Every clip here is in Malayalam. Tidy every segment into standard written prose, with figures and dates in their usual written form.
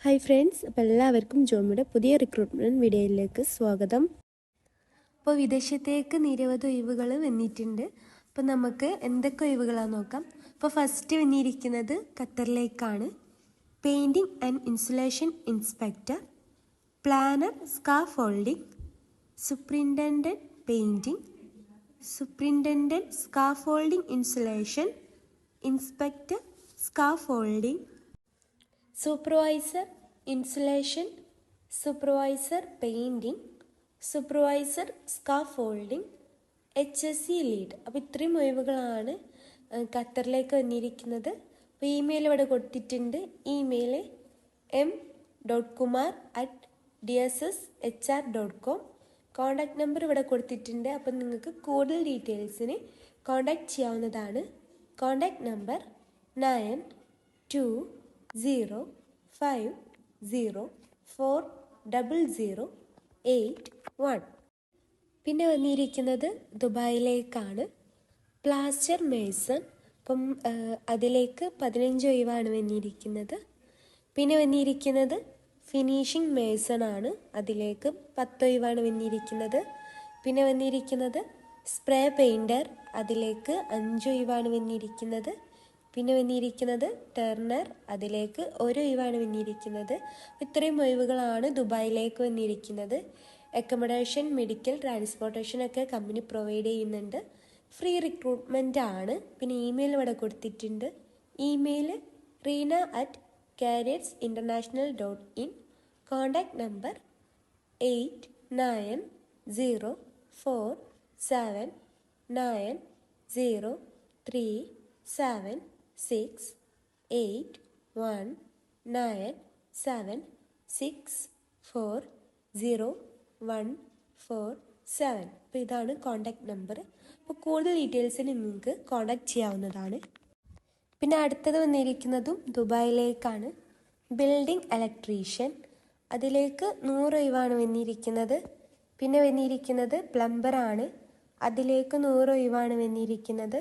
ഹായ് ഫ്രണ്ട്സ്, അപ്പോൾ എല്ലാവർക്കും ജോമിയുടെ പുതിയ റിക്രൂട്ട്മെൻറ്റ് വീഡിയോയിലേക്ക് സ്വാഗതം. അപ്പോൾ വിദേശത്തേക്ക് നിരവധി ഒഴിവുകൾ വന്നിട്ടുണ്ട്. അപ്പോൾ നമുക്ക് എന്തൊക്കെ ഒഴിവുകളാണെന്ന് നോക്കാം. അപ്പോൾ ഫസ്റ്റ് വന്നിരിക്കുന്നത് ഖത്തറിലേക്കാണ്. Painting and insulation inspector, planner scaffolding, superintendent painting, superintendent scaffolding insulation, inspector scaffolding, supervisor insulation, supervisor painting, supervisor scaffolding, HSC lead. അപ്പോൾ ഇത്രയും ഒഴിവുകളാണ് ഖത്തറിലേക്ക് വന്നിരിക്കുന്നത്. അപ്പോൾ ഇമെയിൽ ഇവിടെ കൊടുത്തിട്ടുണ്ട്. Email m.kumar@dsshr.com. കോൺടാക്ട് നമ്പർ ഇവിടെ കൊടുത്തിട്ടുണ്ട്. അപ്പം നിങ്ങൾക്ക് കൂടുതൽ ഡീറ്റെയിൽസിന് കോൺടാക്ട് ചെയ്യാവുന്നതാണ്. Contact number 9205040081. പിന്നെ വന്നിരിക്കുന്നത് ദുബായിലേക്കാണ്. Plaster Mason. അപ്പം അതിലേക്ക് 15 ഒഴിവാണ് വന്നിരിക്കുന്നത്. പിന്നെ വന്നിരിക്കുന്നത് ഫിനിഷിംഗ് മേസൺ ആണ്. അതിലേക്ക് 10 ഒഴിവാണ് വന്നിരിക്കുന്നത്. പിന്നെ വന്നിരിക്കുന്നത് സ്പ്രേ പെയിൻറ്റർ. അതിലേക്ക് 5 ഒഴിവാണ് വന്നിരിക്കുന്നത്. പിന്നെ വന്നിരിക്കുന്നത് ടെർണർ. അതിലേക്ക് 1 ഒഴിവാണ് വന്നിരിക്കുന്നത്. ഇത്രയും ഒഴിവുകളാണ് ദുബായിലേക്ക് വന്നിരിക്കുന്നത്. അക്കോമഡേഷൻ, മെഡിക്കൽ, ട്രാൻസ്പോർട്ടേഷൻ ഒക്കെ കമ്പനി പ്രൊവൈഡ് ചെയ്യുന്നുണ്ട്. ഫ്രീ റിക്രൂട്ട്മെൻ്റ് ആണ്. പിന്നെ ഇമെയിൽ ഇവിടെ കൊടുത്തിട്ടുണ്ട്. Email reena@careersinternational.in. Contact number 8903736819764014. അപ്പോൾ ഇതാണ് കോൺടാക്ട് നമ്പർ. അപ്പോൾ കൂടുതൽ ഡീറ്റെയിൽസിന് നിങ്ങൾക്ക് കോൺടാക്ട് ചെയ്യാവുന്നതാണ്. പിന്നെ അടുത്തത് വന്നിരിക്കുന്നതും ദുബായിലേക്കാണ്. Building electrician. അതിലേക്ക് 100 ഒഴിവാണ് വന്നിരിക്കുന്നത്. പിന്നെ വന്നിരിക്കുന്നത് പ്ലംബറാണ്. അതിലേക്ക് 100 ഒഴിവാണ് വന്നിരിക്കുന്നത്.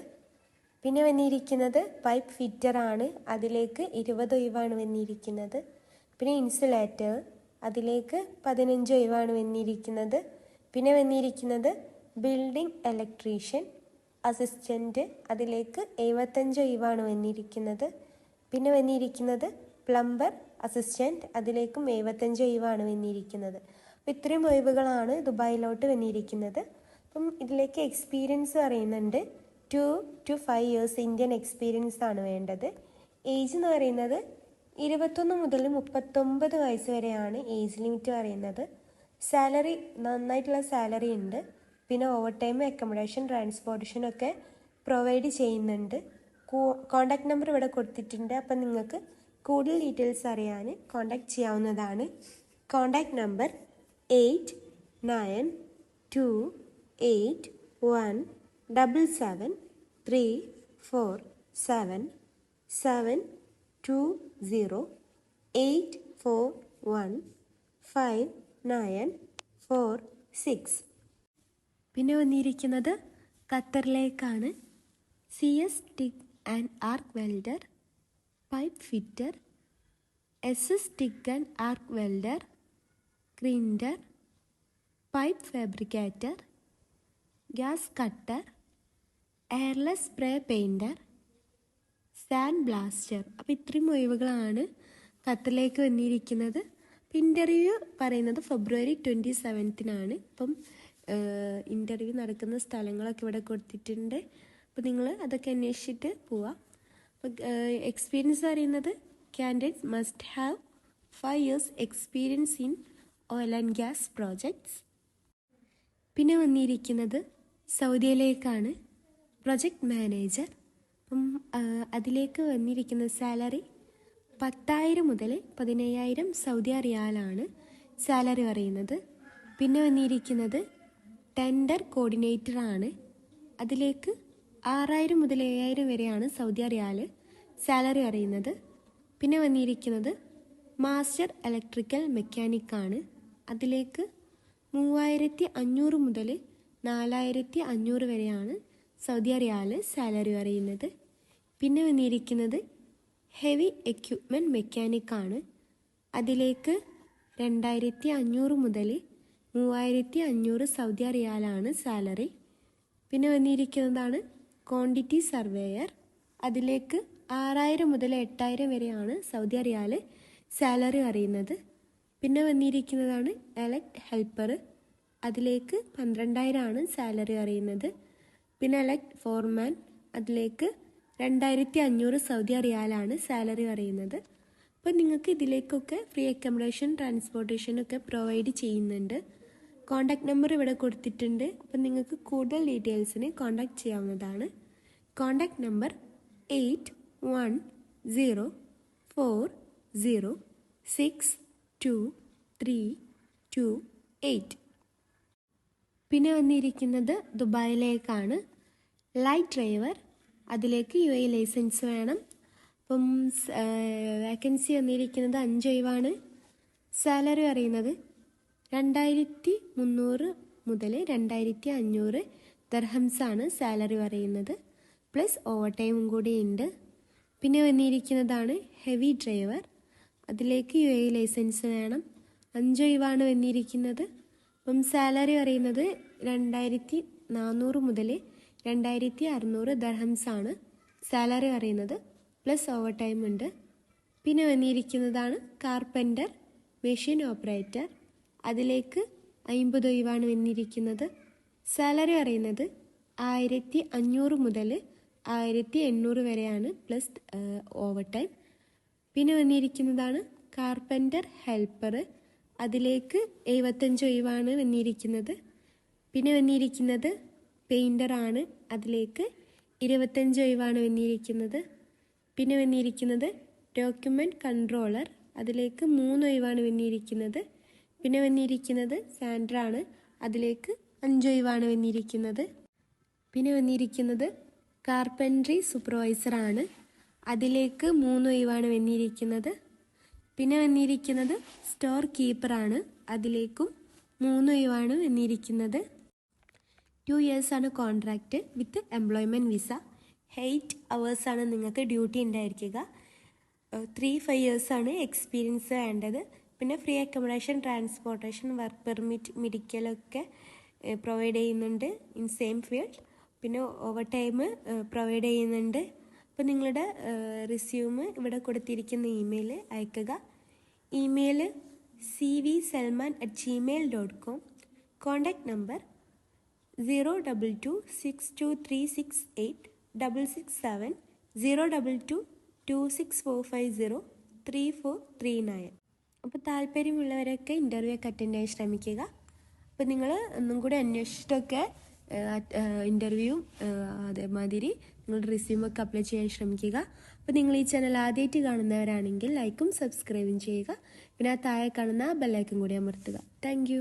പിന്നെ വന്നിരിക്കുന്നത് പൈപ്പ് ഫിറ്ററാണ്. അതിലേക്ക് 20 ഒഴിവാണ് വന്നിരിക്കുന്നത്. പിന്നെ ഇൻസുലേറ്റർ. അതിലേക്ക് 15 ഒഴിവാണ് വന്നിരിക്കുന്നത്. പിന്നെ വന്നിരിക്കുന്നത് ബിൽഡിംഗ് ഇലക്ട്രീഷ്യൻ അസിസ്റ്റൻറ്റ്. അതിലേക്ക് 75 ഒഴിവാണ് വന്നിരിക്കുന്നത്. പിന്നെ വന്നിരിക്കുന്നത് പ്ലംബർ അസിസ്റ്റൻറ്റ്. അതിലേക്കും 75 ഒഴിവാണ് വന്നിരിക്കുന്നത്. അപ്പോൾ ഇത്രയും ഒഴിവുകളാണ് ദുബായിലോട്ട് വന്നിരിക്കുന്നത്. അപ്പം ഇതിലേക്ക് എക്സ്പീരിയൻസ് പറയുന്നുണ്ട്. 2 to 5 years ഇന്ത്യൻ എക്സ്പീരിയൻസ് ആണ് വേണ്ടത്. ഏജ് എന്ന് പറയുന്നത് 21 മുതൽ 39 വയസ്സ് വരെയാണ് ഏജ് ലിമിറ്റ് പറയുന്നത്. സാലറി നന്നായിട്ടുള്ള സാലറി ഉണ്ട്. പിന്നെ ഓവർ ടൈം, അക്കോമഡേഷൻ, ട്രാൻസ്പോർട്ടേഷൻ ഒക്കെ പ്രൊവൈഡ് ചെയ്യുന്നുണ്ട്. കോൺടാക്ട് നമ്പർ ഇവിടെ കൊടുത്തിട്ടുണ്ട്. അപ്പം നിങ്ങൾക്ക് കൂടുതൽ ഡീറ്റെയിൽസ് അറിയാൻ കോൺടാക്ട് ചെയ്യാവുന്നതാണ്. Contact number 8928177347 720841596. പിന്നെ വന്നിരിക്കുന്നത് ഖത്തറിലേക്കാണ്. CS stick and arc welder, pipe fitter, SS stick and arc welder, grinder, pipe fabricator, gas cutter, airless spray painter, sand blaster. അപ്പോൾ ഇത്രയും ഒഴിവുകളാണ് ഖത്തറിലേക്ക് വന്നിരിക്കുന്നത്. ഇൻ്റർവ്യൂ പറയുന്നത് February 27th. അപ്പം ഇൻ്റർവ്യൂ നടക്കുന്ന സ്ഥലങ്ങളൊക്കെ ഇവിടെ കൊടുത്തിട്ടുണ്ട്. അപ്പോൾ നിങ്ങൾ അതൊക്കെ അന്വേഷിച്ചിട്ട് പോവാം. അപ്പോൾ എക്സ്പീരിയൻസ് അറിയുന്നത് candidates must have 5 years experience in oil and gas projects. പിന്നെ വന്നിരിക്കുന്നത് സൗദിയിലേക്കാണ്. Project manager. അപ്പം അതിലേക്ക് വന്നിരിക്കുന്ന സാലറി 10,000 മുതൽ 15,000 സൗദി റിയാലാണ് സാലറി പറയുന്നത്. പിന്നെ വന്നിരിക്കുന്നത് ടെൻഡർ കോർഡിനേറ്റർ ആണ്. അതിലേക്ക് 6,000 മുതൽ 7,000 വരെയാണ് സൗദി റിയാൽ സാലറി അറിയുന്നത്. പിന്നെ വന്നിരിക്കുന്നത് മാസ്റ്റർ ഇലക്ട്രിക്കൽ മെക്കാനിക് ആണ്. അതിലേക്ക് 3,500 മുതൽ 4,500 വരെയാണ് സൗദി റിയാൽ സാലറി അറിയുന്നത്. പിന്നെ വന്നിരിക്കുന്നത് ഹെവി എക്യുപ്മെൻറ്റ് മെക്കാനിക് ആണ്. അതിലേക്ക് 2500 മുതൽ 3500 സൗദി റിയാലാണ് സാലറി. പിന്നെ വന്നിരിക്കുന്നതാണ് ക്വാണ്ടിറ്റി സർവേയർ. അതിലേക്ക് 6000 മുതൽ 8000 വരെയാണ് സൗദി റിയാൽ സാലറി അറിയുന്നത്. പിന്നെ വന്നിരിക്കുന്നതാണ് എലക്ട് ഹെൽപ്പർ. അതിലേക്ക് 12000 ആണ് സാലറി അറിയുന്നത്. പിന്നെ എലക്ട് ഫോർമാൻ. അതിലേക്ക് 2500 സൗദി റിയാലാണ് സാലറി അറിയുന്നത്. അപ്പോൾ നിങ്ങൾക്ക് ഇതിലേക്കൊക്കെ ഫ്രീ അക്കോമഡേഷൻ, ട്രാൻസ്പോർട്ടേഷനൊക്കെ പ്രൊവൈഡ് ചെയ്യുന്നുണ്ട്. കോൺടാക്ട് നമ്പർ ഇവിടെ കൊടുത്തിട്ടുണ്ട്. അപ്പം നിങ്ങൾക്ക് കൂടുതൽ ഡീറ്റെയിൽസിന് കോൺടാക്ട് ചെയ്യാവുന്നതാണ്. Contact number 8104062328. പിന്നെ വന്നിരിക്കുന്നത് ദുബായിലേക്കാണ്. Light driver. അതിലേക്ക് UAE ലൈസൻസ് വേണം. അപ്പം വേക്കൻസി വന്നിരിക്കുന്നത് 5 ഒഴിവാണ്. സാലറി അറിയുന്നത് 2300 മുതൽ 2500 ദർഹംസാണ് സാലറി പറയുന്നത്. പ്ലസ് ഓവർ ടൈമും കൂടി ഉണ്ട്. പിന്നെ വന്നിരിക്കുന്നതാണ് ഹെവി ഡ്രൈവർ. അതിലേക്ക് UAE ലൈസൻസ് വേണം. 5 ഒഴിവാണ് വന്നിരിക്കുന്നത്. അപ്പം സാലറി പറയുന്നത് 2400 മുതൽ 2600 ദർഹംസാണ് സാലറി പറയുന്നത്. പ്ലസ് ഓവർ ടൈം ഉണ്ട്. പിന്നെ വന്നിരിക്കുന്നതാണ് കാർപ്പൻ്റർ, മെഷീൻ ഓപ്പറേറ്റർ. അതിലേക്ക് 50 ഒഴിവാണ് വന്നിരിക്കുന്നത്. സാലറി അറിയുന്നത് 1500 മുതൽ 1800 വരെയാണ് പ്ലസ് ഓവർ ടൈം. പിന്നെ വന്നിരിക്കുന്നതാണ് കാർപ്പൻ്റർ ഹെൽപ്പർ. അതിലേക്ക് 75 ഒഴിവാണ് വന്നിരിക്കുന്നത്. പിന്നെ വന്നിരിക്കുന്നത് പെയിൻ്ററാണ്. അതിലേക്ക് 25 ഒഴിവാണ് വന്നിരിക്കുന്നത്. പിന്നെ വന്നിരിക്കുന്നത് ഡോക്യുമെൻ്റ് കൺട്രോളർ. അതിലേക്ക് 3 ഒഴിവാണ് വന്നിരിക്കുന്നത്. പിന്നെ വന്നിരിക്കുന്നത് സാൻഡറാണ്. അതിലേക്ക് 5 ഒഴിവാണ് വന്നിരിക്കുന്നത്. പിന്നെ വന്നിരിക്കുന്നത് കാർപ്പൻട്രി സൂപ്പർവൈസറാണ്. അതിലേക്ക് 3 ഒഴിവാണ് വന്നിരിക്കുന്നത്. പിന്നെ വന്നിരിക്കുന്നത് സ്റ്റോർ കീപ്പറാണ്. അതിലേക്കും 3 ഒഴിവാണ് വന്നിരിക്കുന്നത്. 2 ഇയേഴ്സാണ് കോൺട്രാക്റ്റ് വിത്ത് എംപ്ലോയ്മെൻറ്റ് വിസ. 8 അവേഴ്സാണ് നിങ്ങൾക്ക് ഡ്യൂട്ടി ഉണ്ടായിരിക്കുക. 3-5 ഇയേഴ്സാണ് എക്സ്പീരിയൻസ് വേണ്ടത്. പിന്നെ free accommodation, transportation, work permit, മെഡിക്കലൊക്കെ പ്രൊവൈഡ് ചെയ്യുന്നുണ്ട് ഇൻ സെയിം ഫീൽഡ്. പിന്നെ ഓവർ ടൈം പ്രൊവൈഡ് ചെയ്യുന്നുണ്ട്. അപ്പോൾ നിങ്ങളുടെ റിസ്യൂം ഇവിടെ കൊടുത്തിരിക്കുന്ന ഇമെയിൽ അയക്കുക. Email cvselman@gmail.com. കോൺടാക്ട് നമ്പർ 02262368667 02226450343 അപ്പോൾ താല്പര്യമുള്ളവരൊക്കെ ഇൻ്റർവ്യൂ ഒക്കെ അറ്റൻഡ് ചെയ്യാൻ ശ്രമിക്കുക. അപ്പോൾ നിങ്ങൾ ഒന്നും കൂടി അന്വേഷിച്ചിട്ടൊക്കെ ഇൻ്റർവ്യൂ അതേമാതിരി നിങ്ങളുടെ റിസ്യൂമൊക്കെ അപ്ലൈ ചെയ്യാൻ ശ്രമിക്കുക. അപ്പോൾ നിങ്ങൾ ഈ ചാനൽ ആദ്യമായിട്ട് കാണുന്നവരാണെങ്കിൽ ലൈക്കും സബ്സ്ക്രൈബും ചെയ്യുക. പിന്നെ ആ താഴെ കാണുന്ന ബെല്ലൈക്കൺ കൂടി അമർത്തുക. താങ്ക്